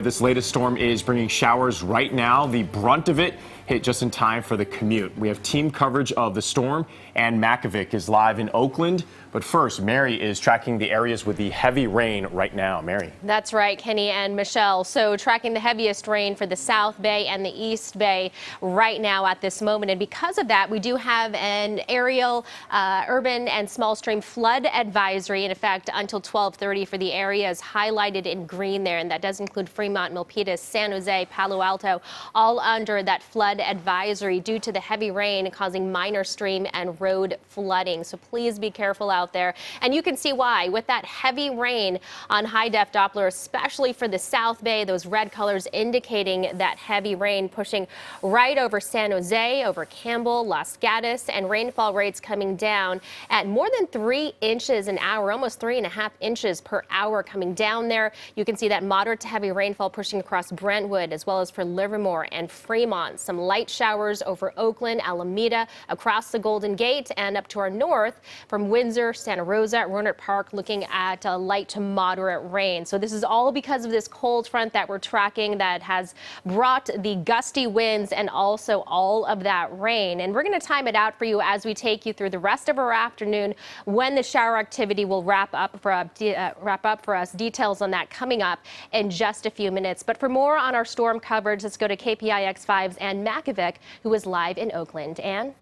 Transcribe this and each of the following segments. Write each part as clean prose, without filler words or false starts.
This latest storm is bringing showers right now. The brunt of it hit just in time for the commute. We have team coverage of the storm, and Makovic is live in Oakland. But first, Mary is tracking the areas with the heavy rain right now. Mary. That's right, Kenny and Michelle. So tracking the heaviest rain for the South Bay and the East Bay right now at this moment. And because of that, we do have an aerial, urban and small stream flood advisory in effect until 12:30 for the areas highlighted in green there. And that does include Fremont, Milpitas, San Jose, Palo Alto, all under that flood advisory due to the heavy rain causing minor stream and road flooding. So please be careful out there. And you can see why with that heavy rain on high def Doppler, especially for the South Bay, those red colors indicating that heavy rain pushing right over San Jose, over Campbell, Los Gatos, and rainfall rates coming down at more than 3 inches an hour, almost 3.5 inches per hour coming down there. You can see that moderate to heavy rainfall pushing across Brentwood as well as for Livermore and Fremont. Some light showers over Oakland, Alameda, across the Golden Gate, and up to our north from Windsor, Santa Rosa, Rohnert Park, looking at light to moderate rain. So this is all because of this cold front that we're tracking that has brought the gusty winds and also all of that rain. And we're going to time it out for you as we take you through the rest of our afternoon when the shower activity will wrap up for us. Details on that coming up in just a few minutes. But for more on our storm coverage, let's go to KPIX 5's Ann Makovic, who is live in Oakland. Ann?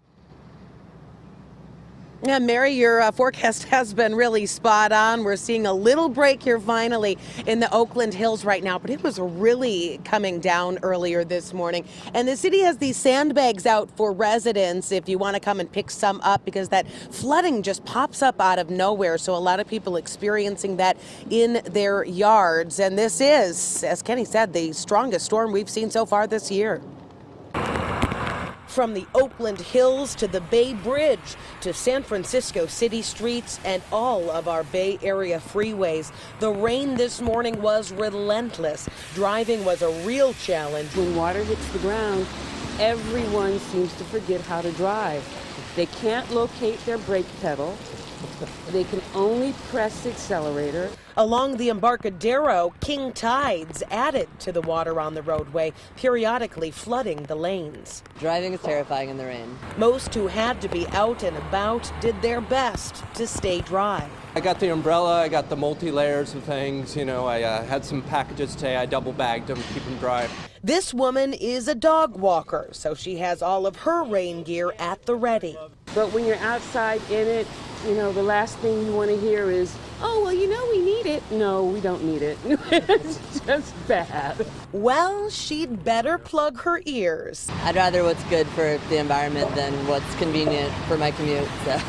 Yeah, Mary, your forecast has been really spot on. We're seeing a little break here finally in the Oakland Hills right now, but it was really coming down earlier this morning. And the city has these sandbags out for residents if you want to come and pick some up, because that flooding just pops up out of nowhere. So a lot of people experiencing that in their yards. And this is, as Kenny said, the strongest storm we've seen so far this year. From the Oakland Hills to the Bay Bridge to San Francisco city streets and all of our Bay Area freeways, the rain this morning was relentless. Driving was a real challenge. When water hits the ground, everyone seems to forget how to drive. They can't locate their brake pedal. They can only press the accelerator. Along the Embarcadero, king tides added to the water on the roadway, periodically flooding the lanes. Driving is terrifying in the rain. Most who had to be out and about did their best to stay dry. I got the umbrella, I got the multi-layers of things. You know, I had some packages today. I double bagged them, keep them dry. This woman is a dog walker, so she has all of her rain gear at the ready. But when you're outside in it, you know, the last thing you want to hear is, oh, well, you know, we need it. No, we don't need it. It's just bad. Well, she'd better plug her ears. I'd rather what's good for the environment than what's convenient for my commute, so.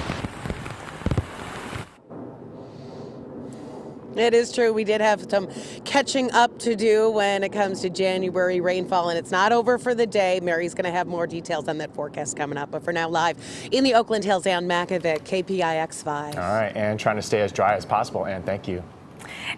It is true. We did have some catching up to do when it comes to January rainfall, and it's not over for the day. Mary's going to have more details on that forecast coming up. But for now, live in the Oakland Hills, Ann Makovic, KPIX 5. All right, and trying to stay as dry as possible. Ann, thank you.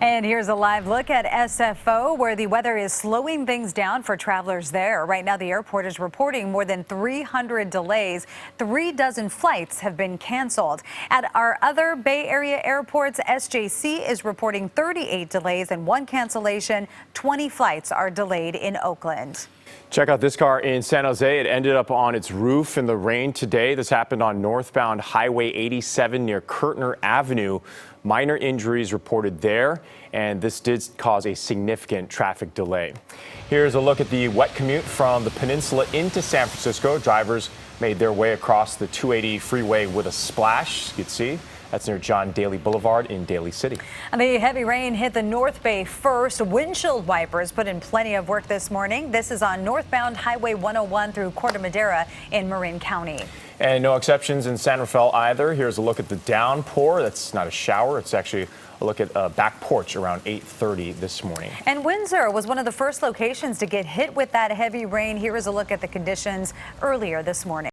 And here's a live look at SFO, where the weather is slowing things down for travelers there. Right now, the airport is reporting more than 300 delays. 36 flights have been canceled. At our other Bay Area airports, SJC is reporting 38 delays and 1 cancellation. 20 flights are delayed in Oakland. Check out this car in San Jose. It ended up on its roof in the rain today. This happened on northbound Highway 87 near Kirtner Avenue. Minor injuries reported there, and this did cause a significant traffic delay. Here's a look at the wet commute from the peninsula into San Francisco. Drivers made their way across the 280 freeway with a splash. You can see that's near John Daly Boulevard in Daly City. And the heavy rain hit the North Bay first. Windshield wipers put in plenty of work this morning. This is on northbound Highway 101 through Corte Madera in Marin County. And no exceptions in San Rafael either. Here's a look at the downpour. That's not a shower. It's actually a look at a back porch around 8:30 this morning. And Windsor was one of the first locations to get hit with that heavy rain. Here is a look at the conditions earlier this morning.